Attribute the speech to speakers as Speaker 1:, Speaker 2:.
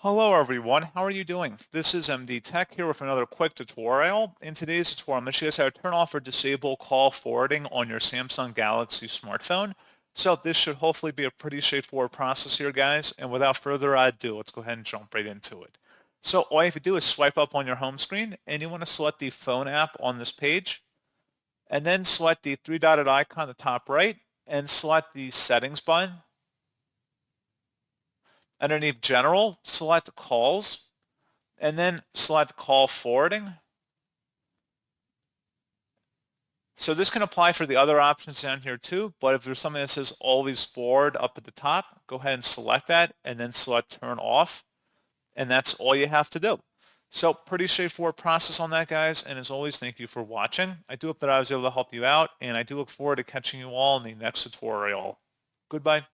Speaker 1: Hello everyone, how are you doing? This is MD Tech here with another quick tutorial. In today's tutorial, I'm going to show you guys how to turn off or disable call forwarding on your Samsung Galaxy smartphone. So this should hopefully be a pretty straightforward process here, guys. And without further ado, let's go ahead and jump right into it. So all you have to do is swipe up on your home screen and you want to select the phone app on this page and then select the three-dotted icon at the top right and select the settings button. Underneath General, select Calls, and then select Call Forwarding. So this can apply for the other options down here too, but if there's something that says Always Forward up at the top, go ahead and select that, and then select Turn Off, and that's all you have to do. So pretty straightforward process on that, guys, and as always, thank you for watching. I do hope that I was able to help you out, and I do look forward to catching you all in the next tutorial. Goodbye.